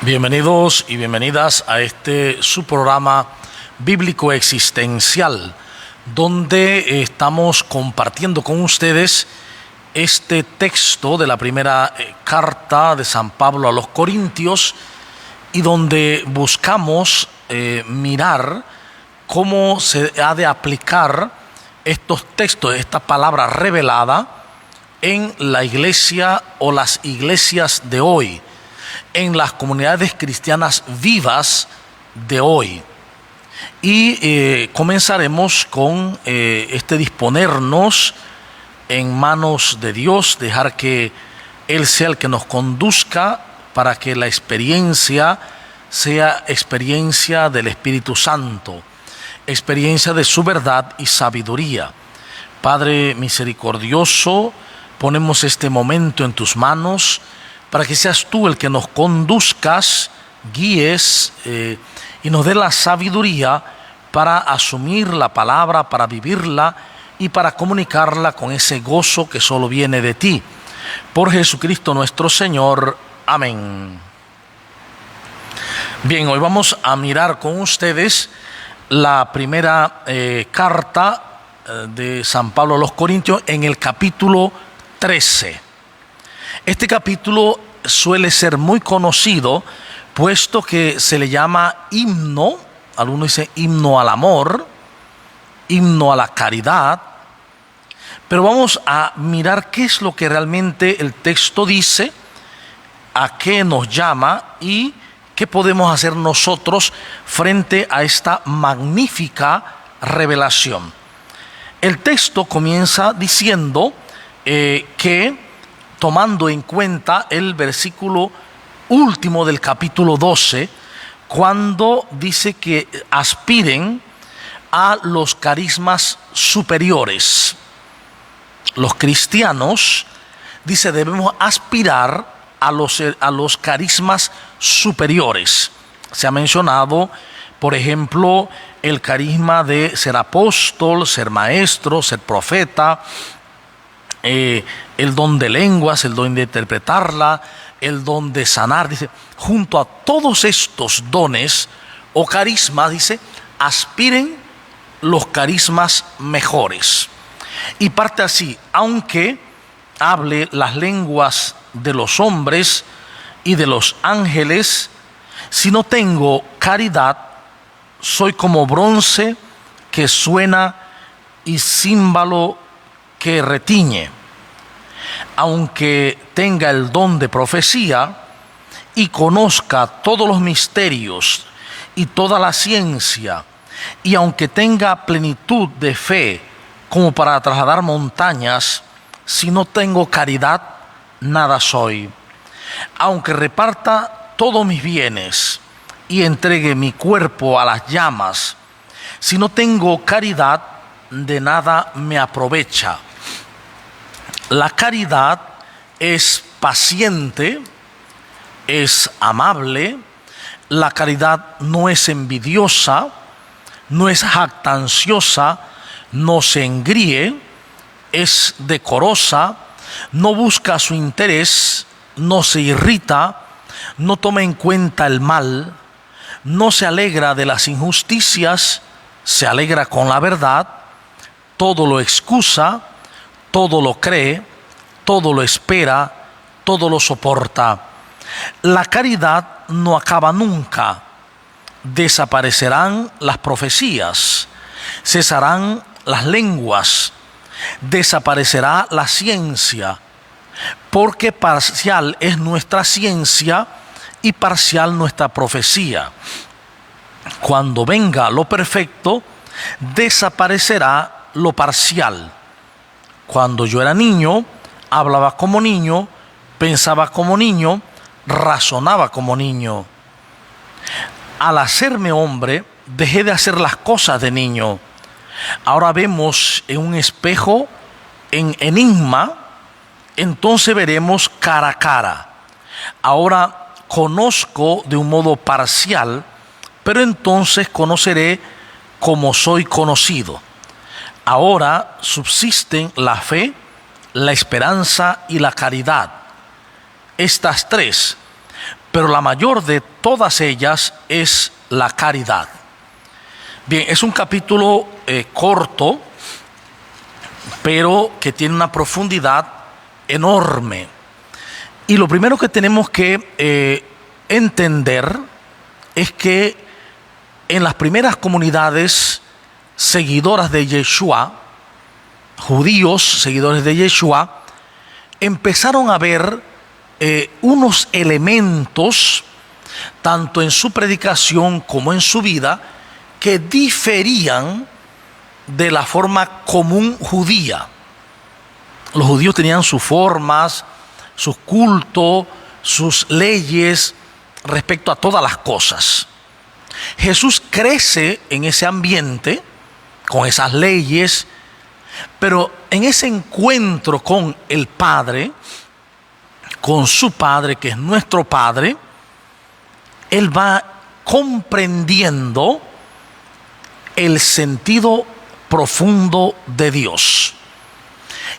Bienvenidos y bienvenidas a su programa bíblico existencial, donde estamos compartiendo con ustedes este texto de la primera carta de San Pablo a los Corintios, y donde buscamos mirar cómo se ha de aplicar estos textos, esta palabra revelada en la iglesia o las iglesias de hoy, en las comunidades cristianas vivas de hoy. Y comenzaremos con disponernos en manos de Dios, dejar que Él sea el que nos conduzca para que la experiencia sea experiencia del Espíritu Santo, experiencia de su verdad y sabiduría. Padre misericordioso, ponemos este momento en tus manos para que seas tú el que nos conduzcas, guíes y nos dé la sabiduría para asumir la palabra, para vivirla y para comunicarla con ese gozo que solo viene de ti. Por Jesucristo nuestro Señor. Amén. Bien, hoy vamos a mirar con ustedes la primera carta de San Pablo a los Corintios en el capítulo 13. Este capítulo suele ser muy conocido, puesto que se le llama himno. Algunos dicen himno al amor, himno a la caridad. Pero vamos a mirar qué es lo que realmente el texto dice, a qué nos llama y qué podemos hacer nosotros frente a esta magnífica revelación. El texto comienza diciendo que, tomando en cuenta el versículo último del capítulo 12, cuando dice que aspiren a los carismas superiores. Los cristianos, dice, debemos aspirar a los carismas superiores. Se ha mencionado, por ejemplo, el carisma de ser apóstol, ser maestro, ser profeta, el don de lenguas, el don de interpretarla, el don de sanar. Dice, junto a todos estos dones o carismas, dice, aspiren los carismas mejores. Y parte así: aunque hable las lenguas de los hombres y de los ángeles, si no tengo caridad, soy como bronce que suena y címbalo que retiñe. Aunque tenga el don de profecía y conozca todos los misterios y toda la ciencia, y aunque tenga plenitud de fe como para trasladar montañas, si no tengo caridad, nada soy. Aunque reparta todos mis bienes y entregue mi cuerpo a las llamas, si no tengo caridad, de nada me aprovecha. La caridad es paciente, es amable. La caridad no es envidiosa, no es jactanciosa, no se engríe, es decorosa, no busca su interés, no se irrita, no toma en cuenta el mal, no se alegra de las injusticias, se alegra con la verdad, todo lo excusa, todo lo cree, todo lo espera, todo lo soporta. La caridad no acaba nunca. Desaparecerán las profecías, cesarán las lenguas, desaparecerá la ciencia, porque parcial es nuestra ciencia y parcial nuestra profecía. Cuando venga lo perfecto, desaparecerá lo parcial. Cuando yo era niño, hablaba como niño, pensaba como niño, razonaba como niño. Al hacerme hombre, dejé de hacer las cosas de niño. Ahora vemos en un espejo, en enigma, entonces veremos cara a cara. Ahora conozco de un modo parcial, pero entonces conoceré como soy conocido. Ahora subsisten la fe, la esperanza y la caridad. Estas tres, pero la mayor de todas ellas es la caridad. Bien, es un capítulo corto, pero que tiene una profundidad enorme. Y lo primero que tenemos que entender es que en las primeras comunidades seguidoras de Yeshua, judíos seguidores de Yeshua, empezaron a ver unos elementos, tanto en su predicación como en su vida, que diferían de la forma común judía. Los judíos tenían sus formas, sus cultos, sus leyes respecto a todas las cosas. Jesús crece en ese ambiente, con esas leyes, pero en ese encuentro con el Padre, con su Padre, que es nuestro Padre, Él va comprendiendo el sentido profundo de Dios.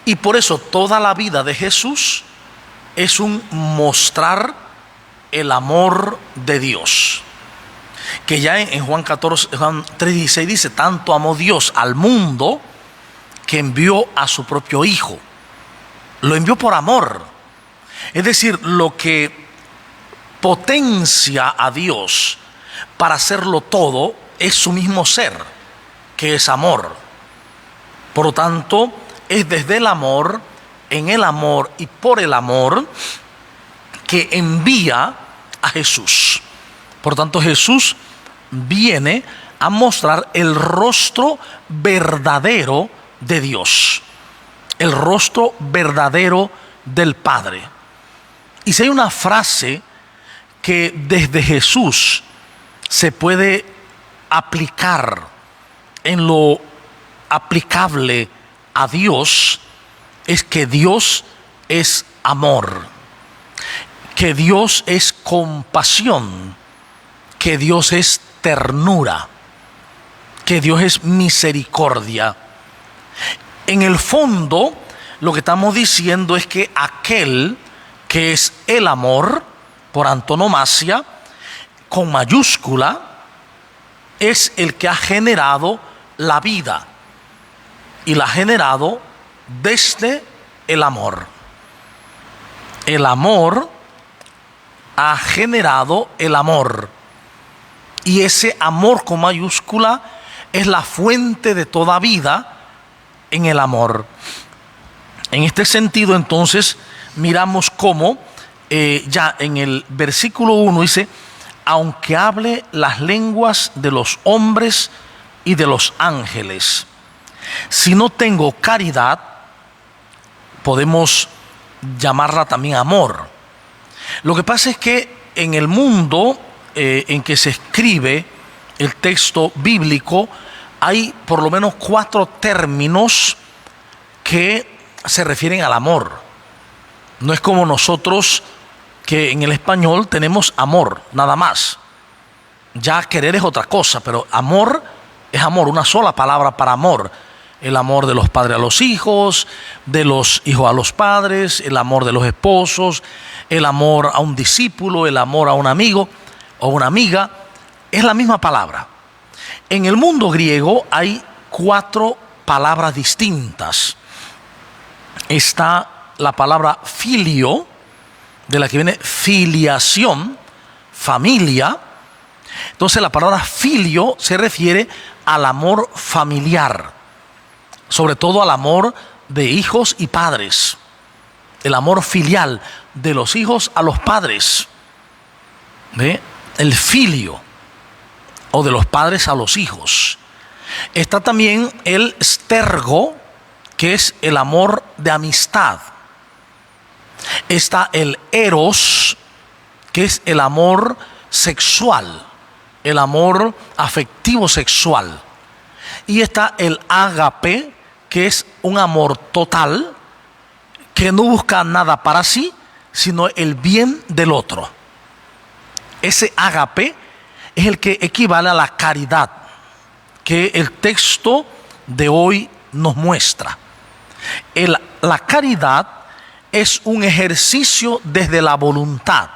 Y por eso toda la vida de Jesús es un mostrar el amor de Dios. Que ya en Juan 3:16 dice: tanto amó Dios al mundo que envió a su propio Hijo. Lo envió por amor. Es decir, lo que potencia a Dios para hacerlo todo es su mismo ser, que es amor. Por lo tanto, es desde el amor, en el amor y por el amor que envía a Jesús. Por tanto, Jesús viene a mostrar el rostro verdadero de Dios, el rostro verdadero del Padre. Y si hay una frase que desde Jesús se puede aplicar en lo aplicable a Dios, es que Dios es amor, que Dios es compasión, que Dios es ternura, que Dios es misericordia. En el fondo, lo que estamos diciendo es que aquel que es el amor, por antonomasia, con mayúscula, es el que ha generado la vida, y la ha generado desde el amor. El amor ha generado el amor, y ese amor con mayúscula es la fuente de toda vida en el amor. En este sentido, entonces, miramos cómo ya en el versículo 1 dice: aunque hable las lenguas de los hombres y de los ángeles, si no tengo caridad, podemos llamarla también amor. Lo que pasa es que en el mundo en que se escribe el texto bíblico, hay por lo menos 4 términos que se refieren al amor. No es como nosotros, que en el español tenemos amor, nada más. Ya querer es otra cosa, pero amor es amor, una sola palabra para amor. El amor de los padres a los hijos, de los hijos a los padres, el amor de los esposos, el amor a un discípulo, el amor a un amigo o una amiga, es la misma palabra. En el mundo griego hay 4 palabras distintas. Está la palabra filio, de la que viene filiación, familia. Entonces la palabra filio se refiere al amor familiar, sobre todo al amor de hijos y padres, el amor filial de los hijos a los padres, ¿ve? El filio, o de los padres a los hijos. Está también el stergo, que es el amor de amistad. Está el eros, que es el amor sexual, el amor afectivo sexual. Y está el ágape, que es un amor total, que no busca nada para sí, sino el bien del otro. Ese ágape es el que equivale a la caridad, que el texto de hoy nos muestra. La caridad es un ejercicio desde la voluntad.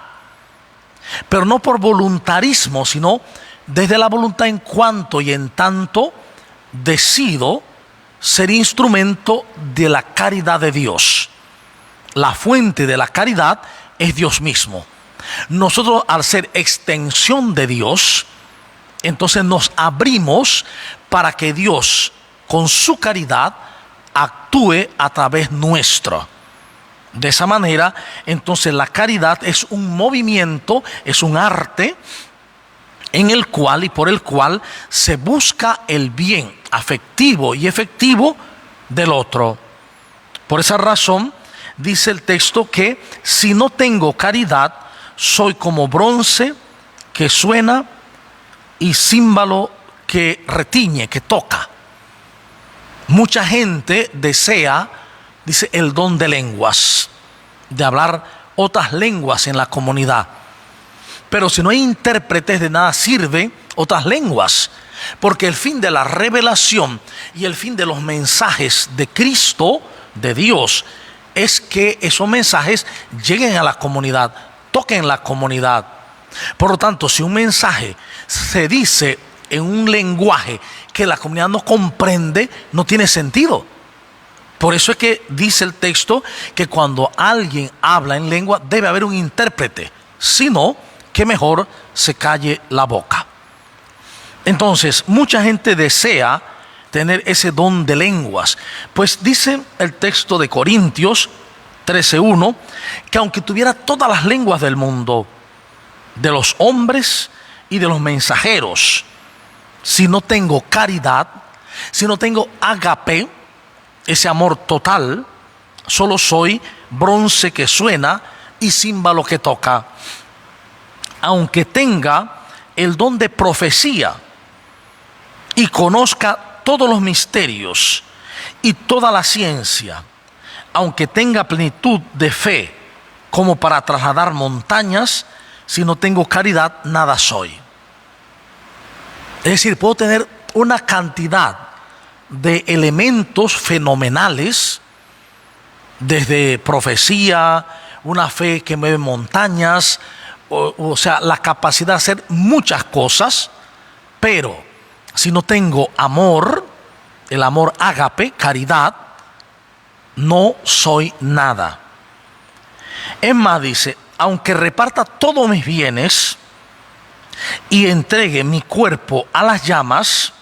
pero no por voluntarismo, sino desde la voluntad en cuanto y en tanto decido ser instrumento de la caridad de Dios. La fuente de la caridad es Dios mismo. Nosotros, al ser extensión de Dios, entonces nos abrimos para que Dios, con su caridad, actúe a través nuestro. De esa manera, entonces la caridad es un movimiento, es un arte en el cual y por el cual se busca el bien afectivo y efectivo del otro. Por esa razón, dice el texto que si no tengo caridad, soy como bronce que suena y címbalo que retiñe, que toca. Mucha gente desea, dice, el don de lenguas, de hablar otras lenguas en la comunidad. Pero si no hay intérpretes, de nada sirven otras lenguas, porque el fin de la revelación y el fin de los mensajes de Cristo, de Dios, es que esos mensajes lleguen a la comunidad, toquen la comunidad. Por lo tanto, si un mensaje se dice en un lenguaje que la comunidad no comprende, no tiene sentido. Por eso es que dice el texto que cuando alguien habla en lengua debe haber un intérprete, si no, que mejor se calle la boca. Entonces, mucha gente desea tener ese don de lenguas, pues dice el texto de Corintios 13:1 que aunque tuviera todas las lenguas del mundo, de los hombres y de los mensajeros, si no tengo caridad, si no tengo ágape, ese amor total, solo soy bronce que suena y címbalo que toca. Aunque tenga el don de profecía y conozca todos los misterios y toda la ciencia, aunque tenga plenitud de fe como para trasladar montañas, si no tengo caridad, nada soy. Es decir, puedo tener una cantidad de elementos fenomenales, desde profecía, una fe que mueve montañas, o sea, la capacidad de hacer muchas cosas, pero si no tengo amor, el amor ágape, caridad, no soy nada. Es más, dice, aunque reparta todos mis bienes y entregue mi cuerpo a las llamas,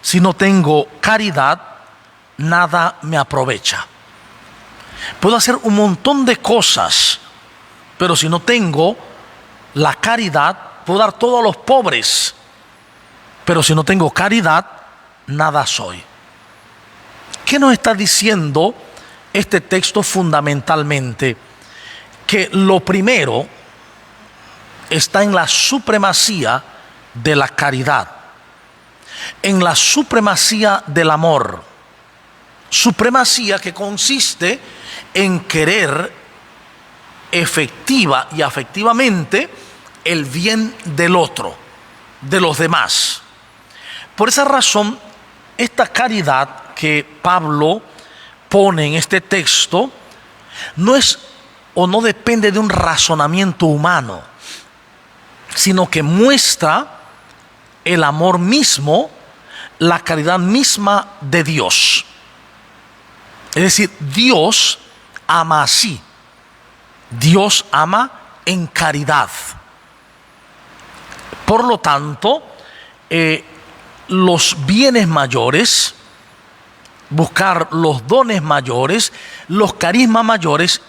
si no tengo caridad, nada me aprovecha. Puedo hacer un montón de cosas, pero si no tengo la caridad, puedo dar todo a los pobres, pero si no tengo caridad, nada soy. ¿Qué nos está diciendo este texto fundamentalmente? Que lo primero está en la supremacía de la caridad, en la supremacía del amor. Supremacía que consiste en querer efectiva y afectivamente el bien del otro, de los demás. Por esa razón, esta caridad que Pablo pone en este texto no es o no depende de un razonamiento humano, sino que muestra el amor mismo, la caridad misma de Dios. Es decir, Dios ama así. Dios ama en caridad. Por lo tanto, los bienes mayores, buscar los dones mayores, los carismas mayores,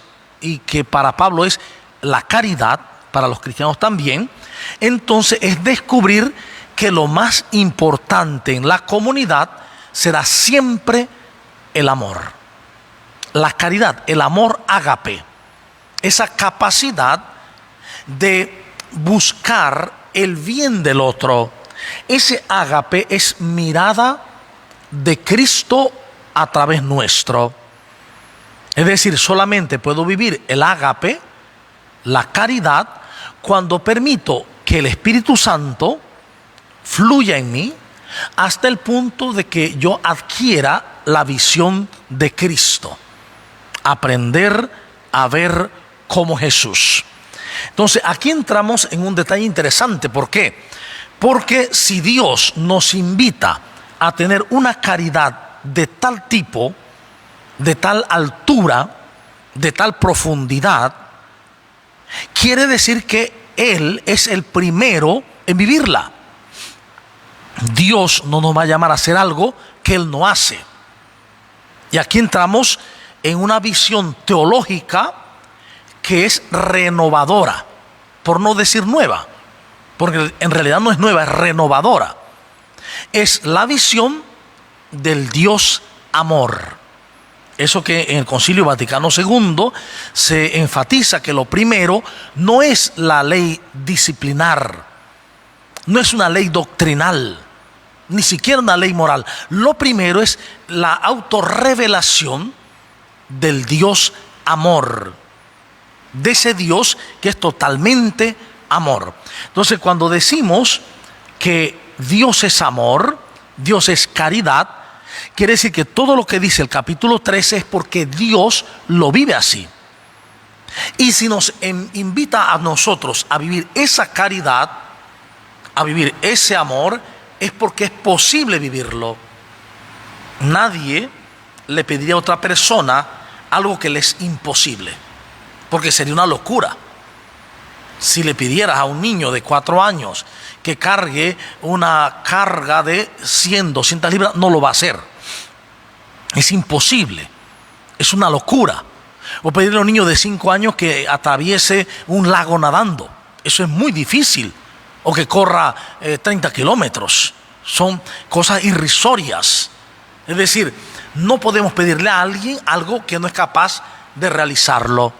y que para Pablo es la caridad, para los cristianos también, entonces es descubrir que lo más importante en la comunidad será siempre el amor. La caridad, el amor ágape, esa capacidad de buscar el bien del otro. Ese ágape es mirada de Cristo a través nuestro. Es decir, solamente puedo vivir el ágape, la caridad, cuando permito que el Espíritu Santo fluya en mí hasta el punto de que yo adquiera la visión de Cristo. Aprender a ver como Jesús. Entonces, aquí entramos en un detalle interesante. ¿Por qué? Porque si Dios nos invita a tener una caridad de tal tipo, de tal altura, de tal profundidad, quiere decir que Él es el primero en vivirla. Dios no nos va a llamar a hacer algo que Él no hace. Y aquí entramos en una visión teológica que es renovadora, por no decir nueva, porque en realidad no es nueva, es renovadora. Es la visión del Dios amor. Eso que en el Concilio Vaticano II se enfatiza, que lo primero no es la ley disciplinar, no es una ley doctrinal, ni siquiera una ley moral. Lo primero es la autorrevelación del Dios amor, de ese Dios que es totalmente amor. Entonces, cuando decimos que Dios es amor, Dios es caridad, quiere decir que todo lo que dice el capítulo 13 es porque Dios lo vive así. Y si nos invita a nosotros a vivir esa caridad, a vivir ese amor, es porque es posible vivirlo. Nadie le pediría a otra persona algo que le es imposible, porque sería una locura. Si le pidieras a un niño de 4 años que cargue una carga de 100, 200 libras, no lo va a hacer. Es imposible, es una locura. O pedirle a un niño de 5 años que atraviese un lago nadando, eso es muy difícil. O que corra 30 kilómetros, son cosas irrisorias. Es decir, no podemos pedirle a alguien algo que no es capaz de realizarlo.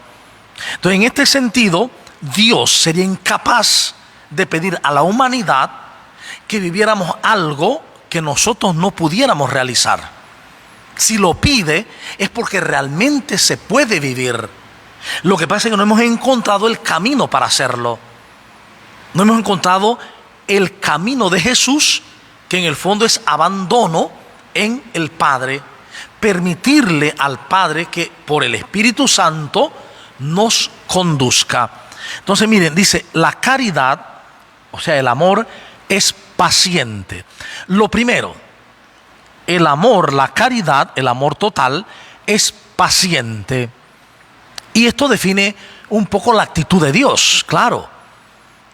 Entonces, en este sentido, Dios sería incapaz de pedir a la humanidad que viviéramos algo que nosotros no pudiéramos realizar. Si lo pide, es porque realmente se puede vivir. Lo que pasa es que no hemos encontrado el camino para hacerlo. No hemos encontrado el camino de Jesús, que en el fondo es abandono en el Padre. Permitirle al Padre que por el Espíritu Santo nos conduzca. Entonces miren, dice, la caridad, o sea, el amor es paciente. Lo primero, el amor, la caridad, el amor total, es paciente. Y esto define un poco la actitud de Dios, claro.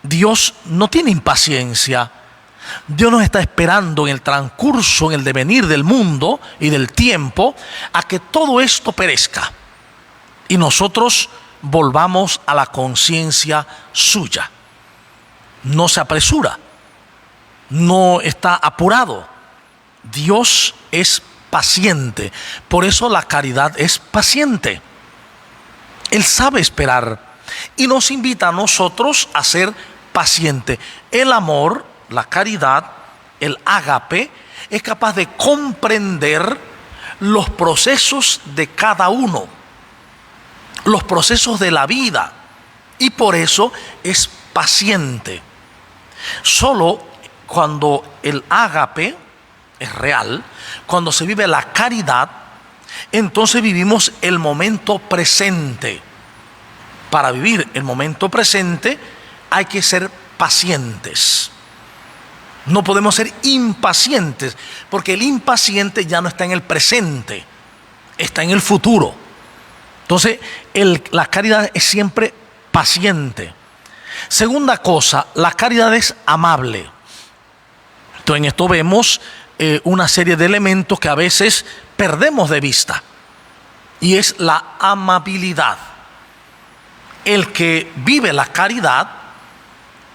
Dios no tiene impaciencia. Dios nos está esperando en el transcurso, en el devenir del mundo y del tiempo, a que todo esto perezca y nosotros volvamos a la conciencia suya. No se apresura, no está apurado. Dios es paciente, por eso la caridad es paciente. Él sabe esperar y nos invita a nosotros a ser pacientes. El amor, la caridad, el ágape, es capaz de comprender los procesos de cada uno, los procesos de la vida, y por eso es paciente. Solo cuando el ágape es real, cuando se vive la caridad, entonces vivimos el momento presente. Para vivir el momento presente hay que ser pacientes. No podemos ser impacientes, porque el impaciente ya no está en el presente, está en el futuro. Entonces, la caridad es siempre paciente. Segunda cosa, la caridad es amable. Entonces, en esto vemos una serie de elementos que a veces perdemos de vista, y es la amabilidad. El que vive la caridad,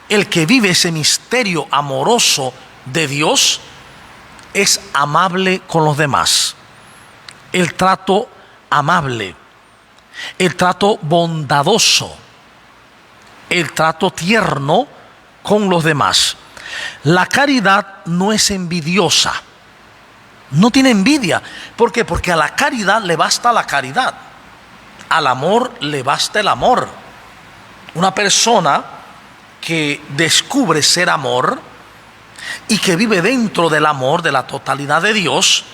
el que vive ese misterio amoroso de Dios, es amable con los demás. El trato amable, el trato bondadoso, el trato tierno con los demás. La caridad no es envidiosa, no tiene envidia. ¿Por qué? Porque a la caridad le basta la caridad, al amor le basta el amor. Una persona que descubre ser amor y que vive dentro del amor, de la totalidad de Dios,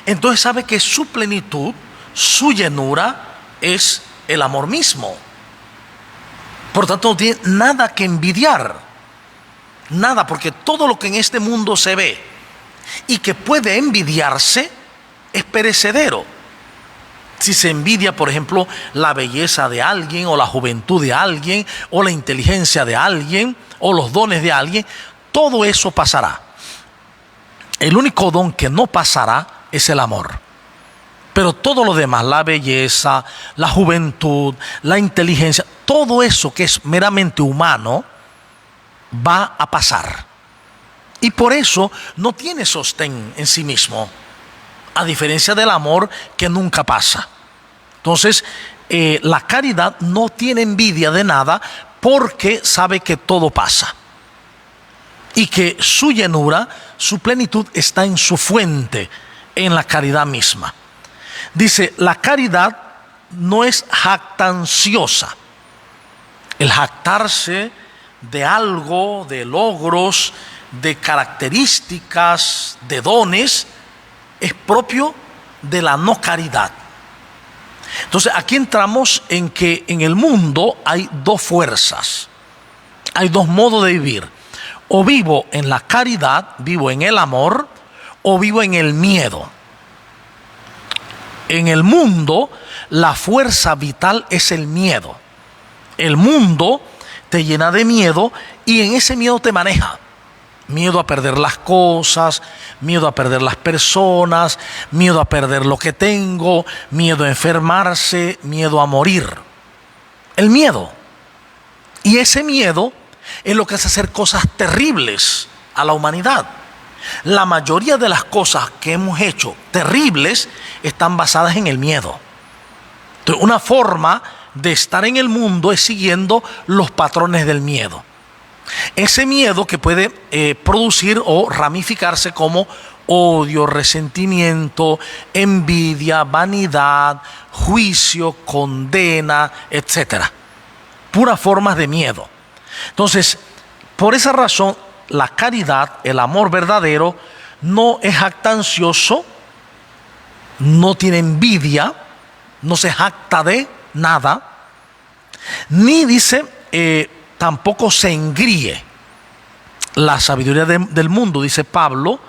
entonces sabe que su plenitud, su llenura es el amor mismo. Por tanto, no tiene nada que envidiar. Nada, porque todo lo que en este mundo se ve y que puede envidiarse es perecedero. Si se envidia, por ejemplo, la belleza de alguien, o la juventud de alguien, o la inteligencia de alguien, o los dones de alguien, todo eso pasará. El único don que no pasará es el amor. Pero todo lo demás, la belleza, la juventud, la inteligencia, todo eso que es meramente humano, va a pasar. Y por eso no tiene sostén en sí mismo, a diferencia del amor que nunca pasa. Entonces, la caridad no tiene envidia de nada porque sabe que todo pasa. Y que su llenura, su plenitud está en su fuente, en la caridad misma. Dice, la caridad no es jactanciosa. El jactarse de algo, de logros, de características, de dones, es propio de la no caridad. Entonces aquí entramos en que en el mundo hay dos fuerzas, hay dos modos de vivir. O vivo en la caridad, vivo en el amor, o vivo en el miedo. En el mundo, la fuerza vital es el miedo. El mundo te llena de miedo y en ese miedo te maneja. Miedo a perder las cosas, miedo a perder las personas, miedo a perder lo que tengo, miedo a enfermarse, miedo a morir. El miedo. Y ese miedo es lo que hace hacer cosas terribles a la humanidad. La mayoría de las cosas que hemos hecho terribles están basadas en el miedo. Entonces, una forma de estar en el mundo es siguiendo los patrones del miedo. Ese miedo que puede producir o ramificarse como odio, resentimiento, envidia, vanidad, juicio, condena, etcétera. Puras formas de miedo. Entonces, por esa razón, la caridad, el amor verdadero, no es jactancioso, no tiene envidia, no se jacta de nada, ni dice, tampoco se engríe. La sabiduría del mundo, dice Pablo,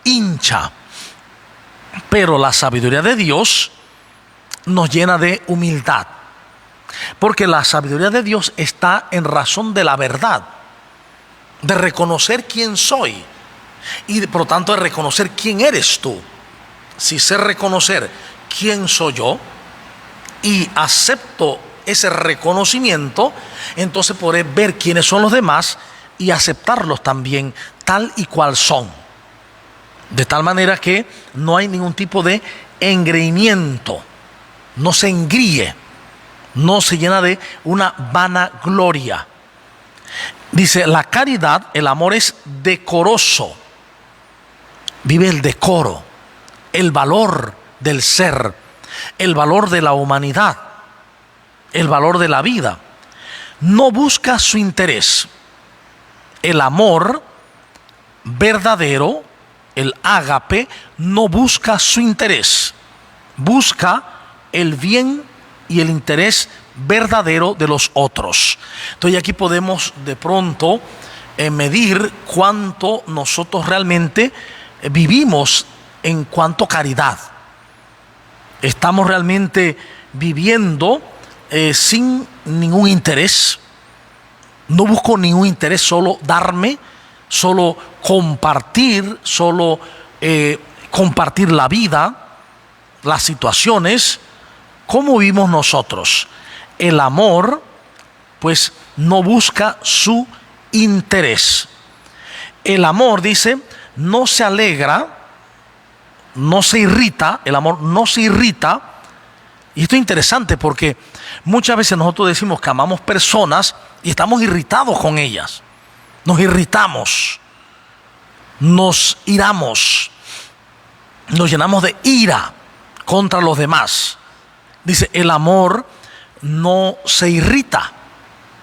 hincha, pero la sabiduría de Dios nos llena de humildad, porque la sabiduría de Dios está en razón de la verdad, de reconocer quién soy y por lo tanto de reconocer quién eres tú. Si sé reconocer quién soy yo y acepto ese reconocimiento, entonces podré ver quiénes son los demás y aceptarlos también tal y cual son. De tal manera que no hay ningún tipo de engreimiento, no se engríe, no se llena de una vanagloria. Dice, la caridad, el amor es decoroso, vive el decoro, el valor del ser, el valor de la humanidad, el valor de la vida. No busca su interés. El amor verdadero, el ágape, no busca su interés, busca el bien y el interés verdadero de los otros. Entonces aquí podemos de pronto medir cuánto nosotros realmente vivimos en cuanto a caridad. Estamos realmente viviendo sin ningún interés. No busco ningún interés, solo darme, solo compartir, solo compartir la vida, las situaciones. ¿Cómo vivimos nosotros? El amor, pues, no busca su interés. El amor, dice, no se alegra, no se irrita, el amor no se irrita. Y esto es interesante porque muchas veces nosotros decimos que amamos personas y estamos irritados con ellas. Nos irritamos, nos iramos, nos llenamos de ira contra los demás. Dice, el amor no se irrita,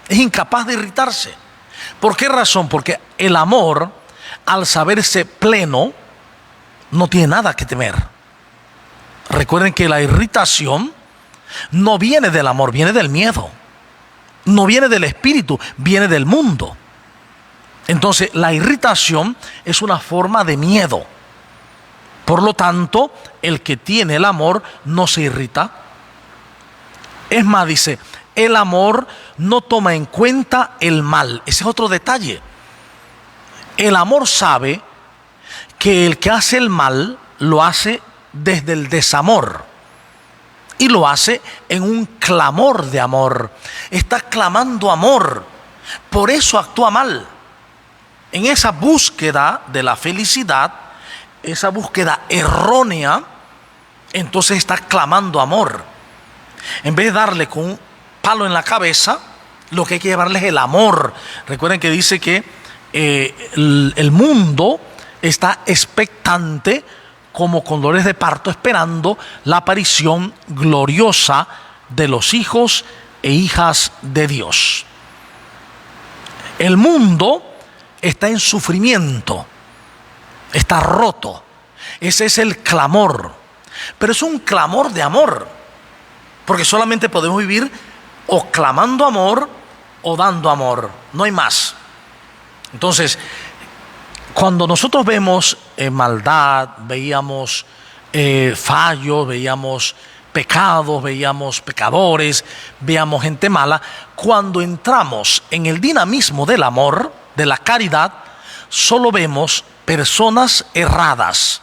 es incapaz de irritarse. ¿Por qué razón? Porque el amor, al saberse pleno, no tiene nada que temer. Recuerden que la irritación no viene del amor, viene del miedo. no viene del espíritu, viene del mundo. Entonces, la irritación es una forma de miedo. Por lo tanto, el que tiene el amor no se irrita. Es más, dice, el amor no toma en cuenta el mal. Ese es otro detalle. El amor sabe que el que hace el mal lo hace desde el desamor. Y lo hace en un clamor de amor. Está clamando amor. Por eso actúa mal. En esa búsqueda de la felicidad, esa búsqueda errónea, entonces está clamando amor. En vez de darle con un palo en la cabeza, lo que hay que llevarles es el amor. Recuerden que dice que el mundo está expectante, como con dolores de parto, esperando la aparición gloriosa de los hijos e hijas de Dios. El mundo está en sufrimiento, está roto. Ese es el clamor, pero es un clamor de amor, porque solamente podemos vivir o clamando amor o dando amor, no hay más. Entonces, cuando nosotros vemos maldad, veíamos fallos, veíamos pecados, veíamos pecadores, veíamos gente mala, cuando entramos en el dinamismo del amor, de la caridad, solo vemos personas erradas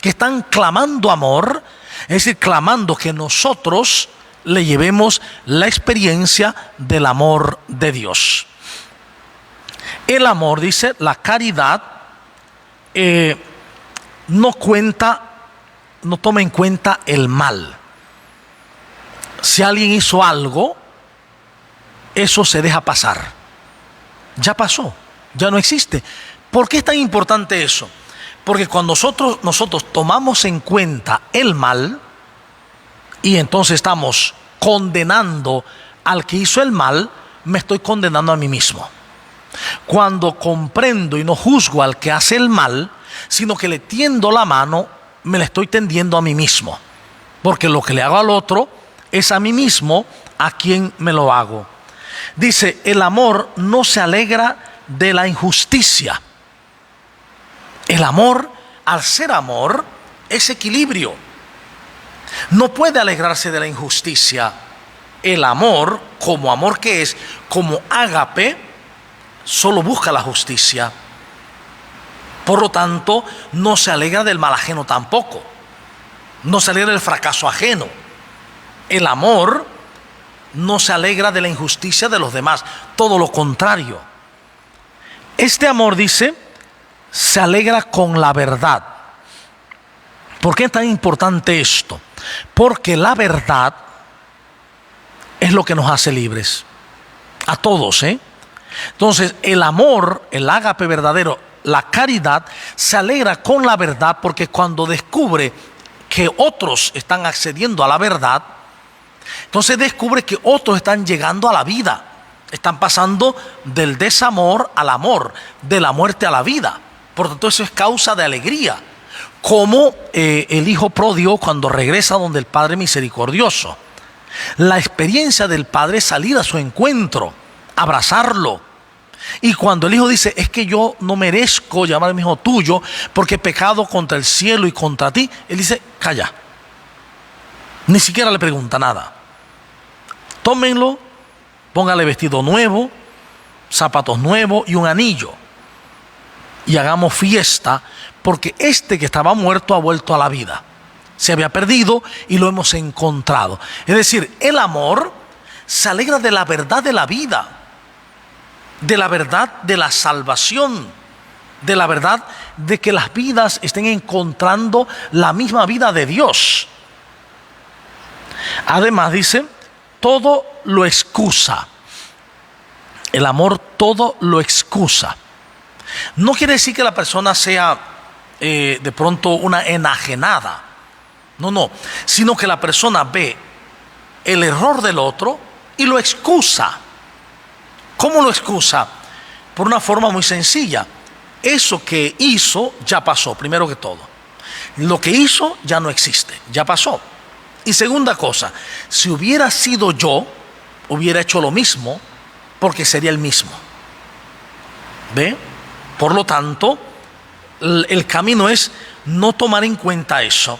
que están clamando amor, es decir, clamando que nosotros le llevemos la experiencia del amor de Dios. El amor, dice, la caridad no toma en cuenta el mal. Si alguien hizo algo, eso se deja pasar. Ya pasó, ya no existe. ¿Por qué es tan importante eso? Porque cuando nosotros tomamos en cuenta el mal y entonces estamos condenando al que hizo el mal, me estoy condenando a mí mismo. Cuando comprendo y no juzgo al que hace el mal, sino que le tiendo la mano, me la estoy tendiendo a mí mismo. Porque lo que le hago al otro es a mí mismo a quien me lo hago. Dice, el amor no se alegra de la injusticia. El amor, al ser amor, es equilibrio. No puede alegrarse de la injusticia. El amor, como amor que es, como ágape, solo busca la justicia. Por lo tanto, no se alegra del mal ajeno tampoco. No se alegra del fracaso ajeno. El amor no se alegra de la injusticia de los demás, todo lo contrario. Este amor, dice, se alegra con la verdad. ¿Por qué es tan importante esto? Porque la verdad es lo que nos hace libres. A todos, Entonces, el amor, el ágape verdadero, la caridad, se alegra con la verdad, porque cuando descubre que otros están accediendo a la verdad, entonces descubre que otros están llegando a la vida, están pasando del desamor al amor, de la muerte a la vida. Por tanto, eso es causa de alegría, como el hijo pródigo cuando regresa donde el Padre misericordioso. La experiencia del Padre es salir a su encuentro, abrazarlo. Y cuando el hijo dice, es que yo no merezco llamar a mi hijo tuyo porque he pecado contra el cielo y contra ti, él dice, calla. Ni siquiera le pregunta nada. Tómenlo, póngale vestido nuevo, zapatos nuevos y un anillo. Y hagamos fiesta, porque este que estaba muerto ha vuelto a la vida. Se había perdido y lo hemos encontrado. Es decir, el amor se alegra de la verdad de la vida, de la verdad de la salvación, de la verdad de que las vidas estén encontrando la misma vida de Dios. Además, dice, todo lo excusa. El amor todo lo excusa. No quiere decir que la persona sea de pronto una enajenada. No, sino que la persona ve el error del otro y lo excusa. ¿Cómo lo excusa? Por una forma muy sencilla. Eso que hizo ya pasó, primero que todo. Lo que hizo ya no existe, ya pasó. Y segunda cosa, si hubiera sido yo, hubiera hecho lo mismo, porque sería el mismo. ¿Ve? Por lo tanto, el camino es no tomar en cuenta eso.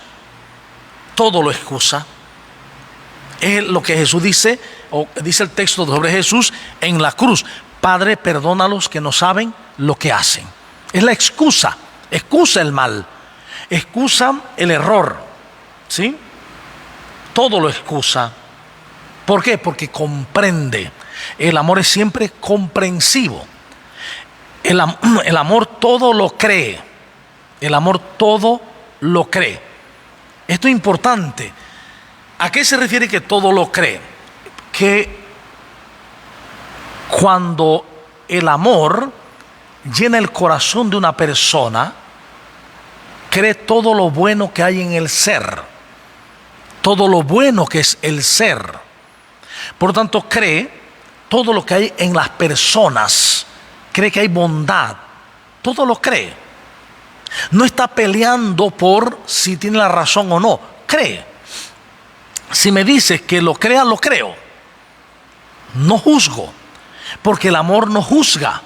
Todo lo excusa. Es lo que Jesús dice, o dice el texto sobre Jesús en la cruz: Padre, perdónalos que no saben lo que hacen. Es la excusa. Excusa el mal, excusa el error, ¿sí? Todo lo excusa. ¿Por qué? Porque comprende. El amor es siempre comprensivo. El amor todo lo cree. El amor todo lo cree. Esto es importante. ¿A qué se refiere que todo lo cree? Que cuando el amor llena el corazón de una persona, cree todo lo bueno que hay en el ser, todo lo bueno que es el ser. Por lo tanto, cree todo lo que hay en las personas, cree que hay bondad, todo lo cree. No está peleando por si tiene la razón o no, cree. Si me dices que lo crea, lo creo. No juzgo, porque el amor no juzga.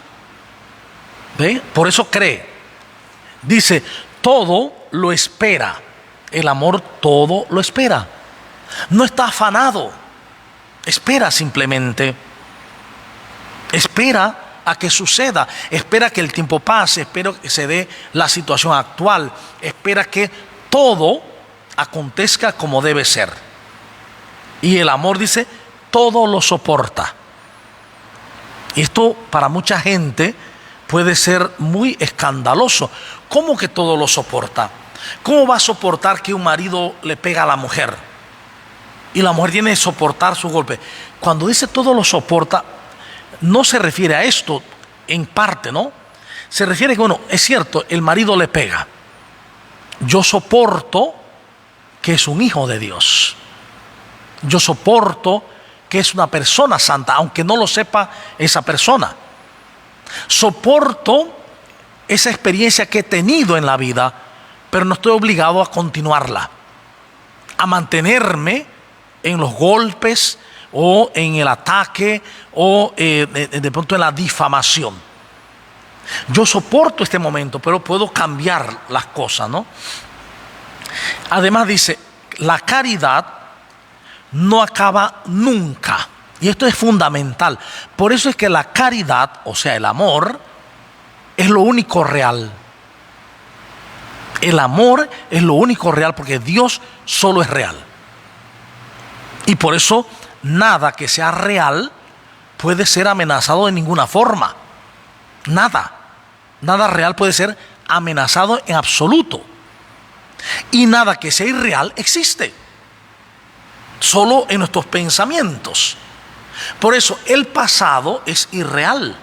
¿Ve? Por eso cree. Dice, todo lo espera. El amor todo lo espera. No está afanado. Espera simplemente. Espera a que suceda. Espera que el tiempo pase. Espera que se dé la situación actual. Espera que todo acontezca como debe ser. Y el amor dice, todo lo soporta. Esto para mucha gente puede ser muy escandaloso. ¿Cómo que todo lo soporta? ¿Cómo va a soportar que un marido le pega a la mujer? Y la mujer tiene que soportar su golpe. Cuando dice todo lo soporta, no se refiere a esto en parte, ¿no? Se refiere que, bueno, es cierto, el marido le pega. Yo soporto que es un hijo de Dios. Yo soporto que es una persona santa, aunque no lo sepa esa persona. Soporto esa experiencia que he tenido en la vida, pero no estoy obligado a continuarla, a mantenerme en los golpes o en el ataque o de pronto en la difamación. Yo soporto este momento, pero puedo cambiar las cosas, ¿no? Además dice, la caridad no acaba nunca. Y esto es fundamental. Por eso es que la caridad, o sea, el amor, es lo único real. El amor es lo único real, porque Dios solo es real. Y por eso nada que sea real puede ser amenazado de ninguna forma. Nada real puede ser amenazado en absoluto. Y nada que sea irreal existe. Solo en nuestros pensamientos. Por eso el pasado es irreal.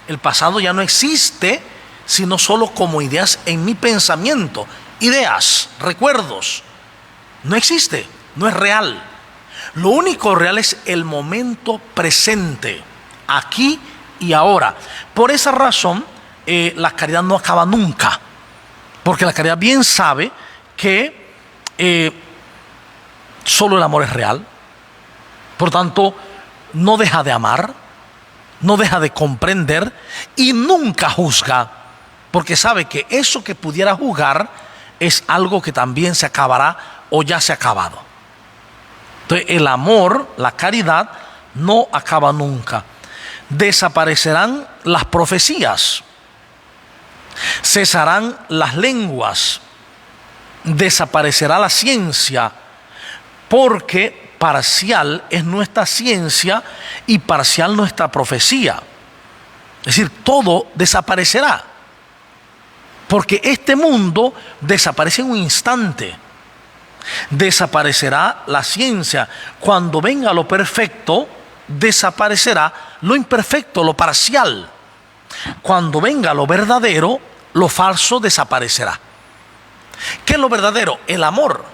El pasado ya no existe, sino solo como ideas en mi pensamiento. Ideas, recuerdos. No existe, no es real. Lo único real es el momento presente, aquí y ahora. Por esa razón, la caridad no acaba nunca. Porque la caridad bien sabe que solo el amor es real. Por tanto, no deja de amar, no deja de comprender y nunca juzga, porque sabe que eso que pudiera juzgar es algo que también se acabará o ya se ha acabado. Entonces, el amor, la caridad, no acaba nunca. Desaparecerán las profecías, cesarán las lenguas, desaparecerá la ciencia, porque parcial es nuestra ciencia y parcial nuestra profecía. Es decir, todo desaparecerá, porque este mundo desaparece en un instante. Desaparecerá la ciencia. Cuando venga lo perfecto, desaparecerá lo imperfecto, lo parcial. Cuando venga lo verdadero, lo falso desaparecerá. ¿Qué es lo verdadero? El amor.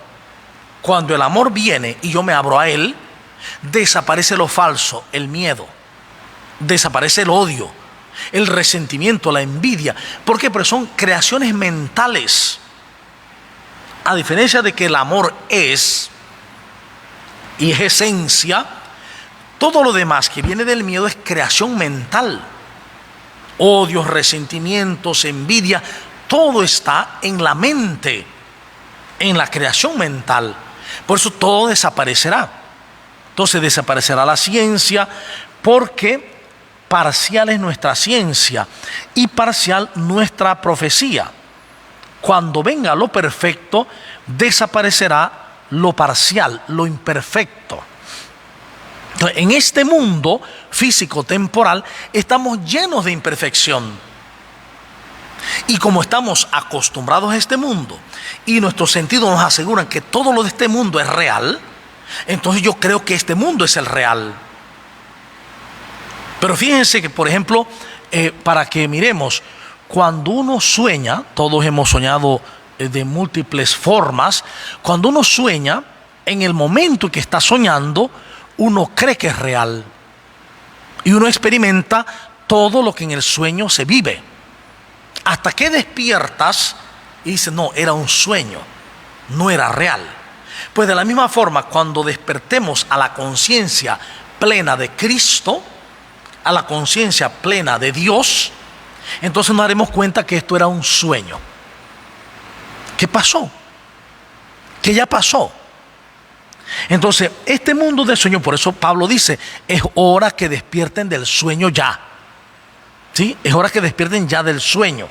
Cuando el amor viene y yo me abro a él, desaparece lo falso, el miedo, desaparece el odio, el resentimiento, la envidia. ¿Por qué? Porque son creaciones mentales. A diferencia de que el amor es, y es esencia, Todo lo demás que viene del miedo es creación mental. Odios, resentimientos, envidia, todo está en la mente, en la creación mental. Por eso todo desaparecerá. Entonces desaparecerá la ciencia, porque parcial es nuestra ciencia y parcial nuestra profecía. Cuando venga lo perfecto, desaparecerá lo parcial, lo imperfecto. Entonces, en este mundo físico-temporal estamos llenos de imperfección. Y como estamos acostumbrados a este mundo y nuestros sentidos nos aseguran que todo lo de este mundo es real, entonces yo creo que este mundo es el real. Pero fíjense que, por ejemplo, para que miremos, cuando uno sueña, todos hemos soñado de múltiples formas, cuando uno sueña, en el momento que está soñando, uno cree que es real. Y uno experimenta todo lo que en el sueño se vive. Hasta que despiertas y dices, no, era un sueño, no era real. Pues de la misma forma, cuando despertemos a la conciencia plena de Cristo, a la conciencia plena de Dios, entonces nos daremos cuenta que esto era un sueño. ¿Qué pasó? Que ya pasó. Entonces, este mundo de sueño, por eso Pablo dice, es hora que despierten del sueño ya. ¿Sí? Es hora que despierten ya del sueño.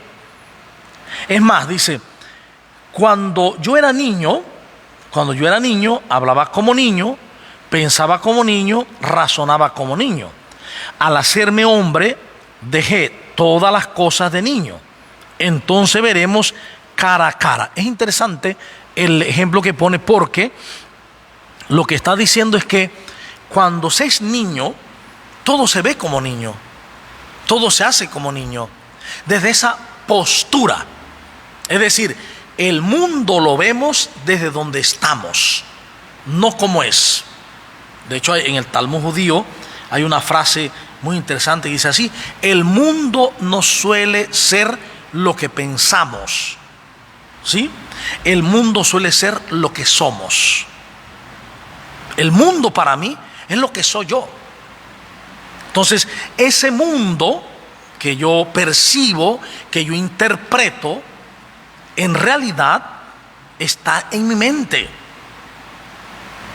Es más, dice, cuando yo era niño, hablaba como niño, pensaba como niño, razonaba como niño. Al hacerme hombre, dejé todas las cosas de niño. Entonces veremos cara a cara. Es interesante el ejemplo que pone, porque lo que está diciendo es que cuando se es niño, todo se ve como niño, todo se hace como niño, desde esa postura. Es decir, el mundo lo vemos desde donde estamos, no como es. De hecho, en el Talmud judío hay una frase muy interesante que dice así: el mundo no suele ser lo que pensamos, ¿sí? El mundo suele ser lo que somos. El mundo para mí es lo que soy yo. Entonces, ese mundo que yo percibo, que yo interpreto, en realidad está en mi mente.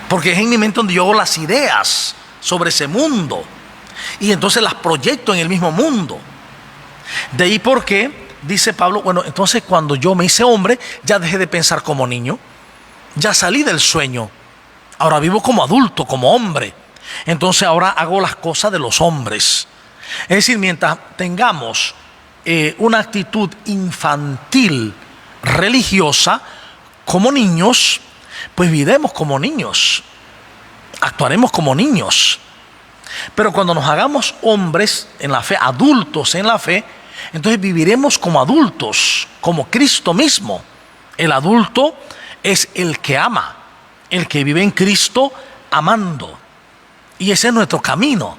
Porque es en mi mente donde yo hago las ideas sobre ese mundo. Y entonces las proyecto en el mismo mundo. De ahí porque dice Pablo, bueno, entonces cuando yo me hice hombre, ya dejé de pensar como niño. Ya salí del sueño. Ahora vivo como adulto, como hombre. Entonces ahora hago las cosas de los hombres. Es decir, mientras tengamos una actitud infantil, religiosa, como niños, pues viviremos como niños, actuaremos como niños. Pero cuando nos hagamos hombres en la fe, adultos en la fe, entonces viviremos como adultos, como Cristo mismo. El adulto es el que ama, el que vive en Cristo amando. Y ese es nuestro camino,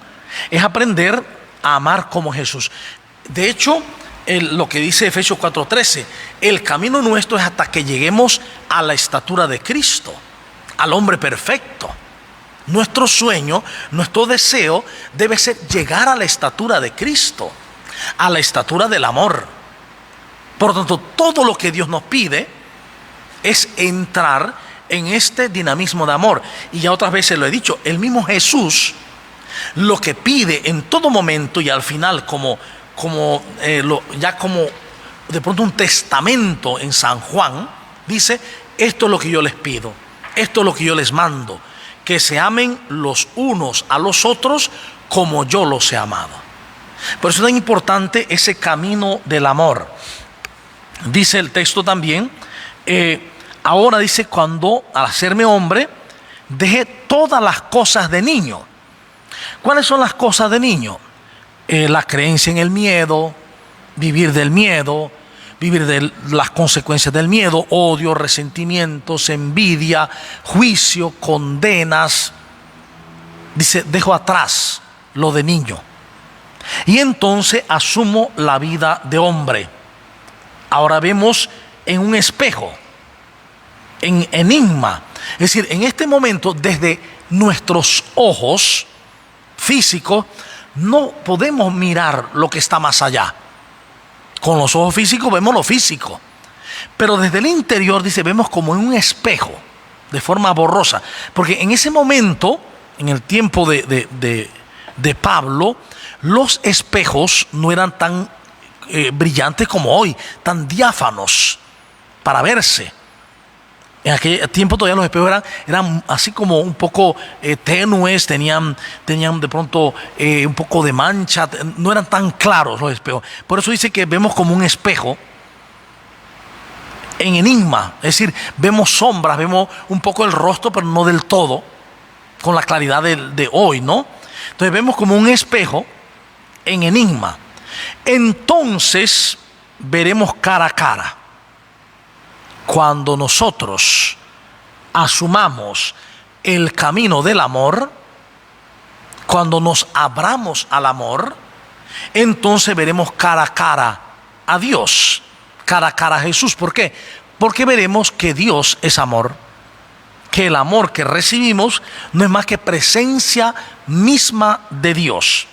es aprender a amar como Jesús. De hecho, lo que dice Efesios 4:13, el camino nuestro es hasta que lleguemos a la estatura de Cristo, al hombre perfecto. Nuestro sueño, nuestro deseo debe ser llegar a la estatura de Cristo, a la estatura del amor. Por lo tanto, todo lo que Dios nos pide es entrar en este dinamismo de amor. Y ya otras veces lo he dicho, el mismo Jesús lo que pide en todo momento y al final como de pronto un testamento en San Juan, dice: esto es lo que yo les pido, esto es lo que yo les mando, que se amen los unos a los otros como yo los he amado. Por eso es tan importante ese camino del amor. Dice el texto también, ahora dice, cuando al hacerme hombre, dejé todas las cosas de niño. ¿Cuáles son las cosas de niño? La creencia en el miedo, vivir del miedo, vivir de las consecuencias del miedo, odio, resentimientos, envidia, juicio, condenas. Dice, dejo atrás lo de niño. Y entonces asumo la vida de hombre. Ahora vemos en un espejo, en enigma. Es decir, en este momento, desde nuestros ojos, físicos, no podemos mirar lo que está más allá. Con los ojos físicos vemos lo físico, pero desde el interior, dice, vemos como en un espejo, de forma borrosa. Porque en ese momento, en el tiempo de Pablo, los espejos no eran tan brillantes como hoy, tan diáfanos para verse. En aquel tiempo todavía los espejos eran así como un poco tenues, tenían de pronto un poco de mancha, no eran tan claros los espejos. Por eso dice que vemos como un espejo en enigma, es decir, vemos sombras, vemos un poco el rostro, pero no del todo, con la claridad de hoy, ¿no? Entonces vemos como un espejo en enigma. Entonces veremos cara a cara. Cuando nosotros asumamos el camino del amor, cuando nos abramos al amor, entonces veremos cara a cara a Dios, cara a cara a Jesús. ¿Por qué? Porque veremos que Dios es amor, que el amor que recibimos no es más que presencia misma de Dios,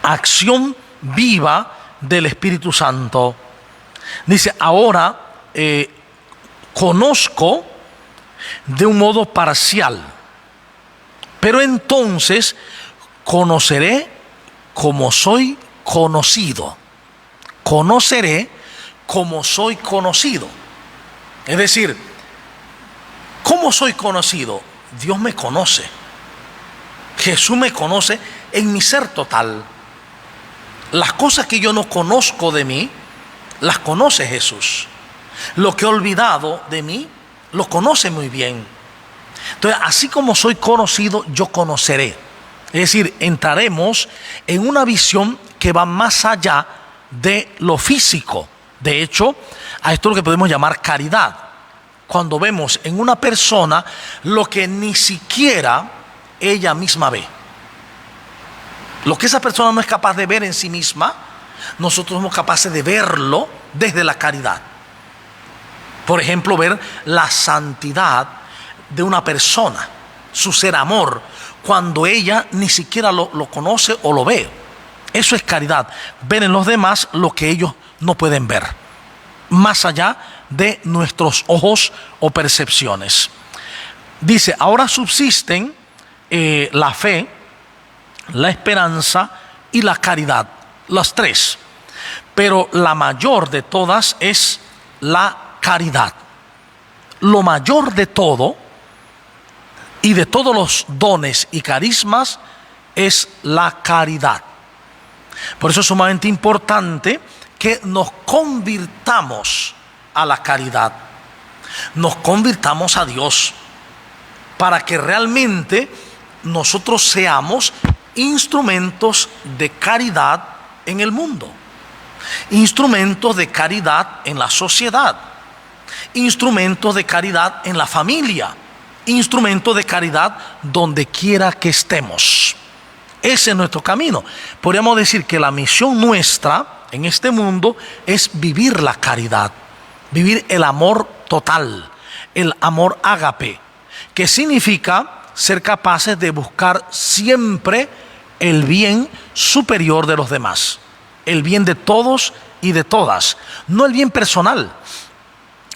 acción viva del Espíritu Santo. Dice, ahora conozco de un modo parcial, pero entonces conoceré como soy conocido. Conoceré como soy conocido. Es decir, ¿cómo soy conocido? Dios me conoce. Jesús me conoce en mi ser total. Las cosas que yo no conozco de mí, las conoce Jesús. Lo que he olvidado de mí, lo conoce muy bien. Entonces, así como soy conocido, yo conoceré. Es decir, entraremos en una visión que va más allá de lo físico. De hecho, a esto es lo que podemos llamar caridad. Cuando vemos en una persona lo que ni siquiera ella misma ve. Lo que esa persona no es capaz de ver en sí misma, nosotros somos capaces de verlo desde la caridad. Por ejemplo, ver la santidad de una persona, su ser amor, cuando ella ni siquiera lo conoce o lo ve. Eso es caridad, ver en los demás lo que ellos no pueden ver, más allá de nuestros ojos o percepciones. Dice, ahora subsisten la fe, la esperanza y la caridad, las tres. Pero la mayor de todas es la caridad. Lo mayor de todo y de todos los dones y carismas es la caridad. Por eso es sumamente importante que nos convirtamos a la caridad, nos convirtamos a Dios, para que realmente nosotros seamos instrumentos de caridad en el mundo, instrumentos de caridad en la sociedad, instrumentos de caridad en la familia, instrumentos de caridad donde quiera que estemos. Ese es nuestro camino. Podríamos decir que la misión nuestra en este mundo es vivir la caridad, vivir el amor total, el amor ágape, que significa ser capaces de buscar siempre el bien superior de los demás, el bien de todos y de todas, no el bien personal,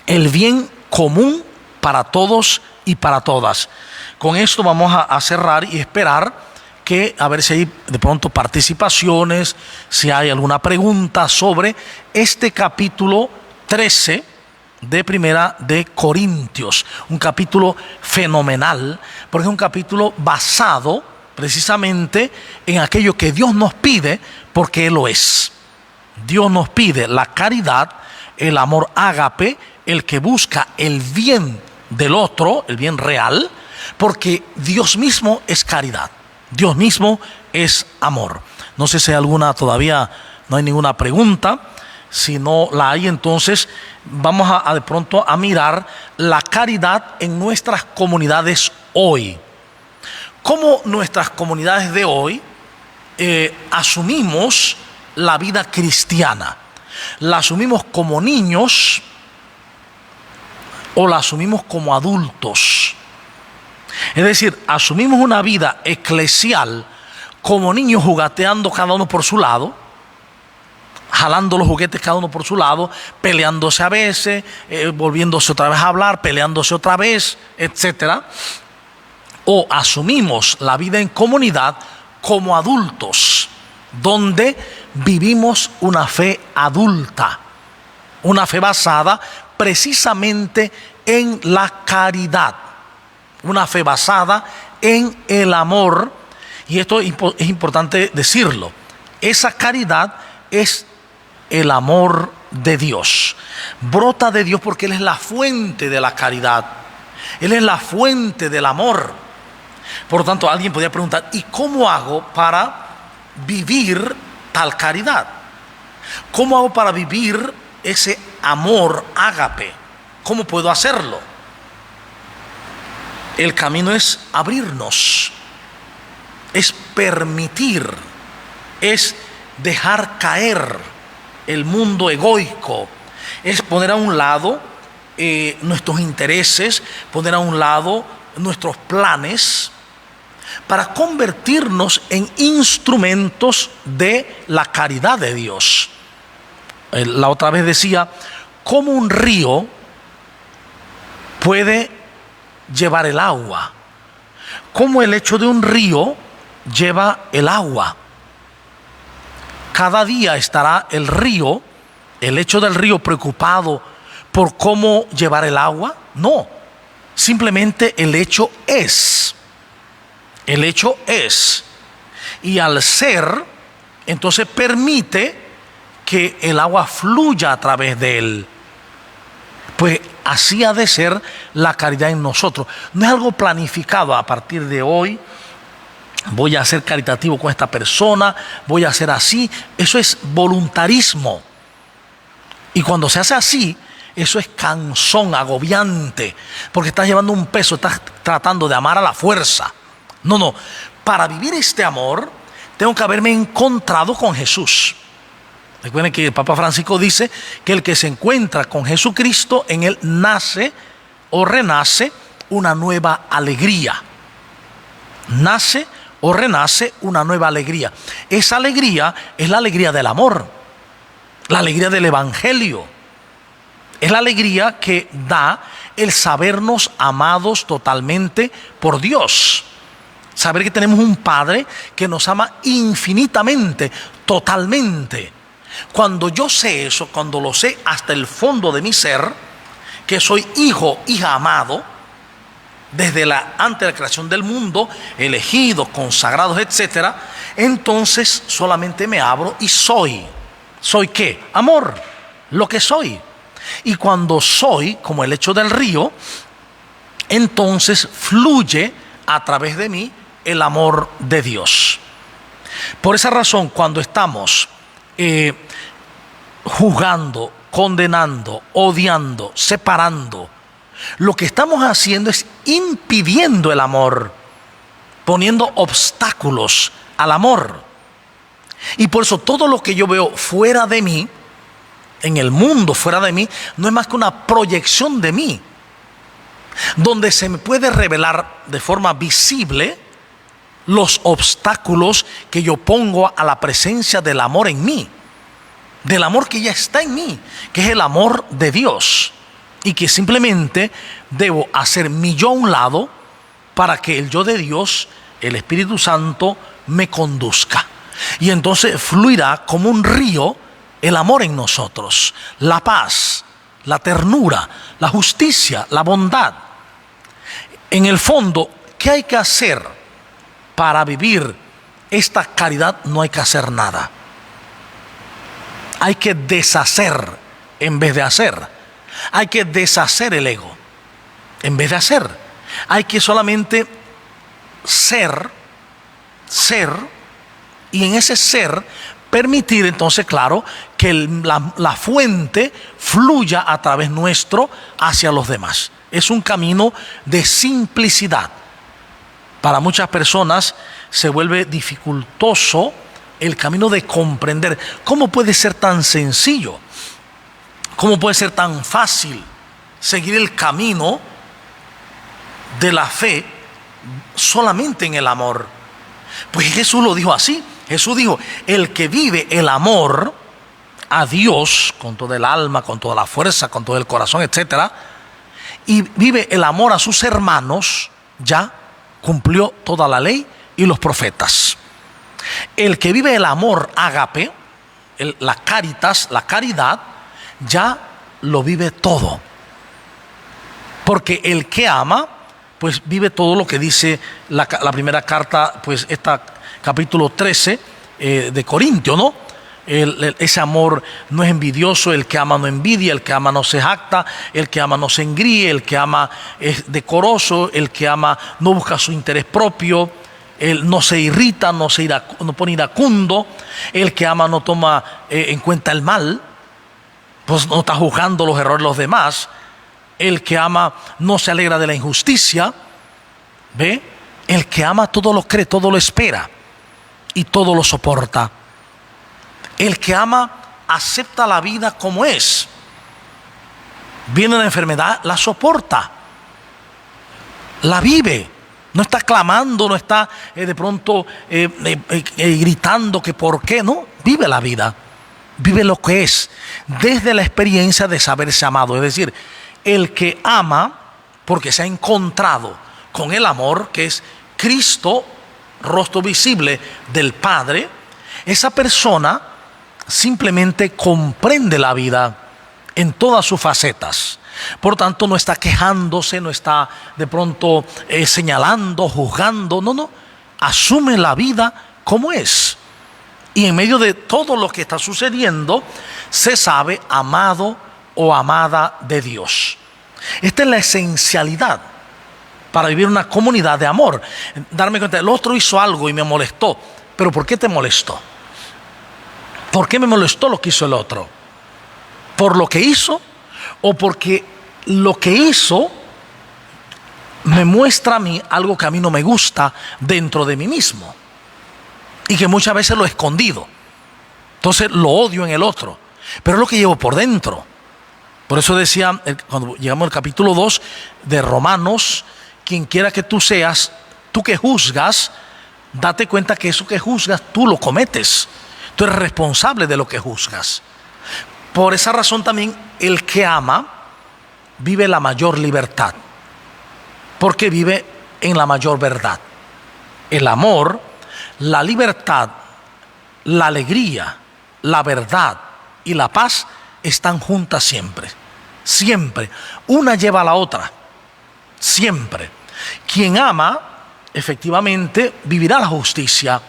el bien común para todos y para todas. Con esto vamos a cerrar y esperar que a ver si hay de pronto participaciones, si hay alguna pregunta sobre este capítulo 13 de Primera de Corintios, un capítulo fenomenal, porque es un capítulo basado precisamente en aquello que Dios nos pide, porque Él lo es. Dios nos pide la caridad, el amor ágape, el que busca el bien del otro, el bien real, porque Dios mismo es caridad. Dios mismo es amor. No sé si hay alguna, todavía no hay ninguna pregunta. Si no la hay, entonces vamos a de pronto a mirar la caridad en nuestras comunidades hoy. ¿Cómo nuestras comunidades de hoy asumimos la vida cristiana? ¿La asumimos como niños o la asumimos como adultos? Es decir, asumimos una vida eclesial como niños jugueteando cada uno por su lado, jalando los juguetes cada uno por su lado, peleándose a veces, volviéndose otra vez a hablar, peleándose otra vez, etcétera. O asumimos la vida en comunidad como adultos, donde vivimos una fe adulta, una fe basada precisamente en la caridad, una fe basada en el amor. Y esto es importante decirlo, esa caridad es el amor de Dios, brota de Dios porque Él es la fuente de la caridad, Él es la fuente del amor. Por lo tanto, alguien podría preguntar, ¿y cómo hago para vivir tal caridad? ¿Cómo hago para vivir ese amor ágape? ¿Cómo puedo hacerlo? El camino es abrirnos, es permitir, es dejar caer el mundo egoico, es poner a un lado nuestros intereses, poner a un lado nuestros planes, para convertirnos en instrumentos de la caridad de Dios. La otra vez decía, ¿cómo un río puede llevar el agua? ¿Cómo el hecho de un río lleva el agua? Cada día estará el río, el hecho del río, preocupado por cómo llevar el agua. No, simplemente el hecho es. El hecho es. Y al ser, entonces permite que el agua fluya a través de él. Pues así ha de ser la caridad en nosotros. No es algo planificado. A partir de hoy voy a ser caritativo con esta persona, voy a hacer así. Eso es voluntarismo. Y cuando se hace así, eso es cansón, agobiante, porque estás llevando un peso, estás tratando de amar a la fuerza. No, para vivir este amor tengo que haberme encontrado con Jesús. Recuerden que el Papa Francisco dice que el que se encuentra con Jesucristo, en él nace o renace una nueva alegría. Nace o renace una nueva alegría. Esa alegría es la alegría del amor, la alegría del Evangelio. Es la alegría que da el sabernos amados totalmente por Dios. Saber que tenemos un Padre que nos ama infinitamente, totalmente. Cuando yo sé eso, cuando lo sé hasta el fondo de mi ser, que soy hijo, hija amado, desde antes de la creación del mundo, elegidos, consagrados, etcétera, entonces solamente me abro y soy. ¿Soy qué? Amor, lo que soy. Y cuando soy, como el hecho del río, entonces fluye a través de mí el amor de Dios. Por esa razón, cuando estamos juzgando, condenando, odiando, separando, lo que estamos haciendo es impidiendo el amor, poniendo obstáculos al amor. Y por eso todo lo que yo veo fuera de mí, en el mundo fuera de mí, no es más que una proyección de mí, donde se me puede revelar de forma visible los obstáculos que yo pongo a la presencia del amor en mí, del amor que ya está en mí, que es el amor de Dios, y que simplemente debo hacer mi yo a un lado para que el yo de Dios, el Espíritu Santo, me conduzca. Y entonces fluirá como un río el amor en nosotros, la paz, la ternura, la justicia, la bondad. En el fondo, ¿qué hay que hacer para vivir esta caridad? No hay que hacer nada. Hay que deshacer en vez de hacer. Hay que deshacer el ego en vez de hacer. Hay que solamente ser, y en ese ser permitir entonces, claro, que la fuente fluya a través nuestro hacia los demás. Es un camino de simplicidad. Para muchas personas se vuelve dificultoso el camino de comprender. ¿Cómo puede ser tan sencillo? ¿Cómo puede ser tan fácil seguir el camino de la fe solamente en el amor? Pues Jesús lo dijo así. Jesús dijo, el que vive el amor a Dios con toda el alma, con toda la fuerza, con todo el corazón, etcétera, y vive el amor a sus hermanos, ya cumplió toda la ley y los profetas. El que vive el amor ágape, la caritas, la caridad, ya lo vive todo. Porque el que ama, pues vive todo lo que dice la primera carta, pues capítulo 13 de Corintios, ¿no? Ese amor no es envidioso, el que ama no envidia, el que ama no se jacta, el que ama no se engríe, el que ama es decoroso, el que ama no busca su interés propio, él no se irrita, no pone iracundo, el que ama no toma en cuenta el mal, pues no está juzgando los errores de los demás, el que ama no se alegra de la injusticia, ¿ve? El que ama todo lo cree, todo lo espera y todo lo soporta. El que ama acepta la vida como es. Viene la enfermedad, la soporta, la vive. No está clamando, no está de pronto gritando que por qué, no. Vive la vida, vive lo que es, desde la experiencia de saberse amado. Es decir, el que ama porque se ha encontrado con el amor, que es Cristo, rostro visible del Padre, esa persona simplemente comprende la vida en todas sus facetas. Por tanto, no está quejándose, no está de pronto señalando, juzgando, no, asume la vida como es. Y en medio de todo lo que está sucediendo, se sabe amado o amada de Dios. Esta es la esencialidad para vivir una comunidad de amor. Darme cuenta, el otro hizo algo y me molestó. ¿Pero por qué te molestó? ¿Por qué me molestó lo que hizo el otro? ¿Por lo que hizo? ¿O porque lo que hizo me muestra a mí algo que a mí no me gusta dentro de mí mismo? Y que muchas veces lo he escondido. Entonces lo odio en el otro. Pero es lo que llevo por dentro. Por eso decía, cuando llegamos al capítulo 2 de Romanos, quien quiera que tú seas, tú que juzgas, date cuenta que eso que juzgas tú lo cometes. Tú eres responsable de lo que juzgas. Por esa razón también el que ama vive la mayor libertad, porque vive en la mayor verdad. El amor, la libertad, la alegría, la verdad y la paz están juntas siempre. Siempre. Una lleva a la otra. Siempre. Quien ama, efectivamente, vivirá la justicia.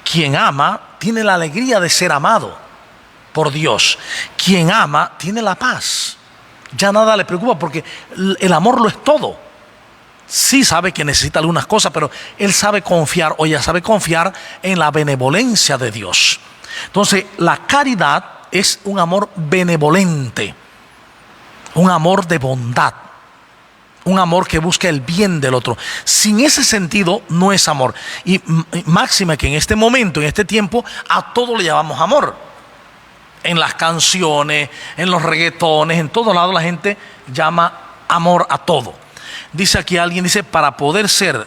Quien ama tiene la alegría de ser amado por Dios. Quien ama tiene la paz. Ya nada le preocupa porque el amor lo es todo. Sí sabe que necesita algunas cosas, pero él sabe confiar, o ella sabe confiar en la benevolencia de Dios. Entonces, la caridad es un amor benevolente, un amor de bondad, un amor que busca el bien del otro. Sin ese sentido no es amor. Y máxima que en este momento, en este tiempo, a todo le llamamos amor. En las canciones, en los reggaetones, en todos lados la gente llama amor a todo. Dice aquí alguien, dice, para poder ser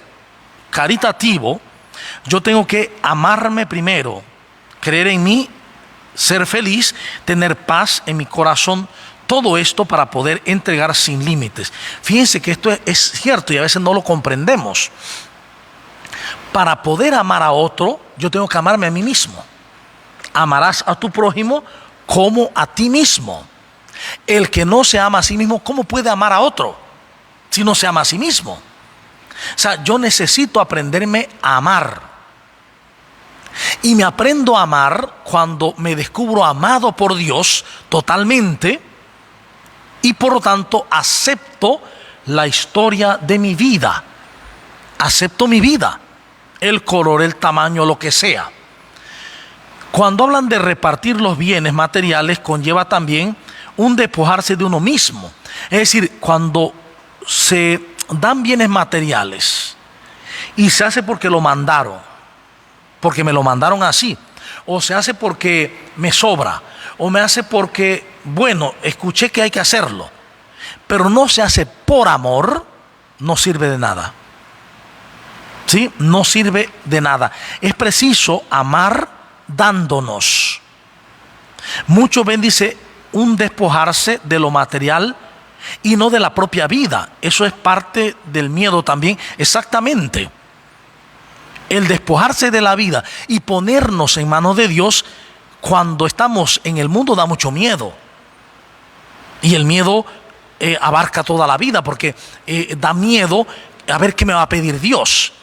caritativo, yo tengo que amarme primero, creer en mí, ser feliz, tener paz en mi corazón. Todo esto para poder entregar sin límites. Fíjense que esto es cierto y a veces no lo comprendemos. Para poder amar a otro, yo tengo que amarme a mí mismo. Amarás a tu prójimo como a ti mismo. El que no se ama a sí mismo, ¿cómo puede amar a otro si no se ama a sí mismo? O sea, yo necesito aprenderme a amar. Y me aprendo a amar cuando me descubro amado por Dios totalmente. Y por lo tanto acepto la historia de mi vida. Acepto mi vida, el color, el tamaño, lo que sea. Cuando hablan de repartir los bienes materiales, conlleva también un despojarse de uno mismo. Es decir, cuando se dan bienes materiales y se hace porque lo mandaron, porque me lo mandaron así, o se hace porque me sobra, o me hace porque, bueno, escuché que hay que hacerlo, pero no se hace por amor, no sirve de nada. ¿sí? No sirve de nada. Es preciso amar dándonos. Muchos ven, dice, un despojarse de lo material y no de la propia vida. Eso es parte del miedo también, exactamente. El despojarse de la vida y ponernos en manos de Dios cuando estamos en el mundo da mucho miedo. Y el miedo abarca toda la vida, porque da miedo a ver qué me va a pedir Dios.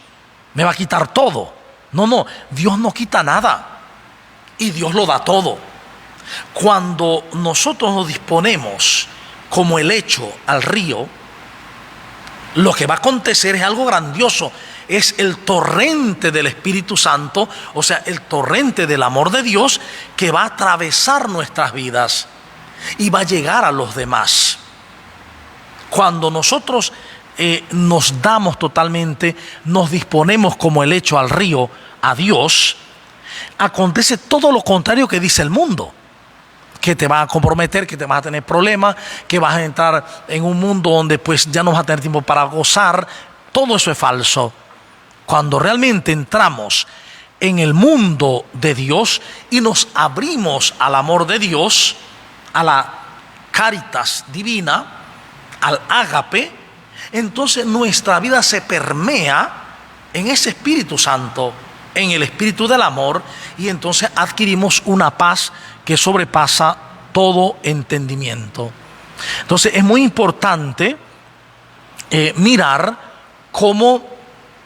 Me va a quitar todo. No, Dios no quita nada y Dios lo da todo. Cuando nosotros nos disponemos como el hecho al río, lo que va a acontecer es algo grandioso. Es el torrente del Espíritu Santo, o sea, el torrente del amor de Dios que va a atravesar nuestras vidas y va a llegar a los demás. Cuando nosotros nos damos totalmente, nos disponemos como el hecho al río a Dios, acontece todo lo contrario que dice el mundo. Que te vas a comprometer, que te vas a tener problemas, que vas a entrar en un mundo donde pues ya no vas a tener tiempo para gozar. Todo eso es falso. Cuando realmente entramos en el mundo de Dios y nos abrimos al amor de Dios, a la caritas divina, al ágape, entonces nuestra vida se permea en ese Espíritu Santo, en el Espíritu del amor, y entonces adquirimos una paz que sobrepasa todo entendimiento. Entonces es muy importante mirar cómo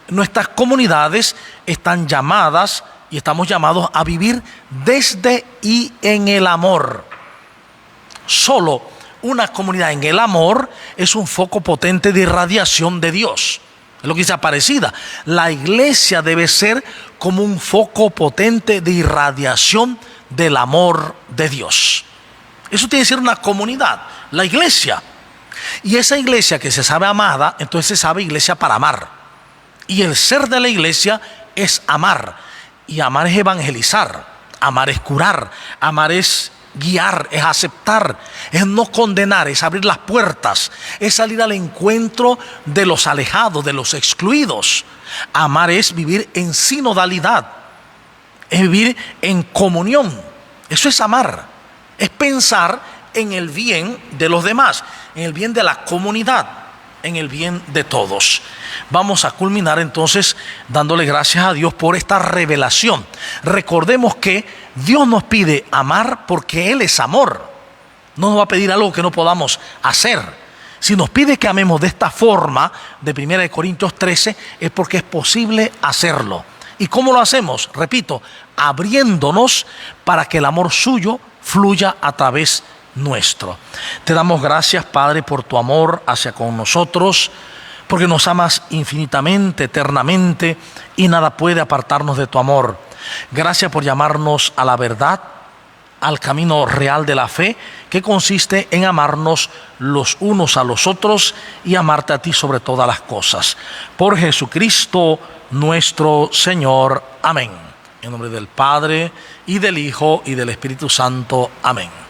nuestras comunidades están llamadas y estamos llamados a vivir desde y en el amor. Solo una comunidad en el amor es un foco potente de irradiación de Dios. Es lo que dice Aparecida. La iglesia debe ser como un foco potente de irradiación del amor de Dios. Eso tiene que ser una comunidad, la iglesia. Y esa iglesia que se sabe amada, entonces se sabe iglesia para amar. Y el ser de la iglesia es amar. Y amar es evangelizar, amar es curar, amar es guiar, es aceptar, es no condenar, es abrir las puertas, es salir al encuentro de los alejados, de los excluidos. Amar es vivir en sinodalidad, es vivir en comunión. Eso es amar, es pensar en el bien de los demás, en el bien de la comunidad, en el bien de todos. Vamos a culminar entonces dándole gracias a Dios por esta revelación. Recordemos que Dios nos pide amar porque Él es amor. No nos va a pedir algo que no podamos hacer. Si nos pide que amemos de esta forma, de 1 Corintios 13, es porque es posible hacerlo. ¿Y cómo lo hacemos? Repito, abriéndonos para que el amor suyo fluya a través nuestro. Te damos gracias, Padre, por tu amor hacia con nosotros, porque nos amas infinitamente, eternamente, y nada puede apartarnos de tu amor. Gracias por llamarnos a la verdad, al camino real de la fe, que consiste en amarnos los unos a los otros y amarte a ti sobre todas las cosas. Por Jesucristo nuestro Señor. Amén. En nombre del Padre, y del Hijo, y del Espíritu Santo. Amén.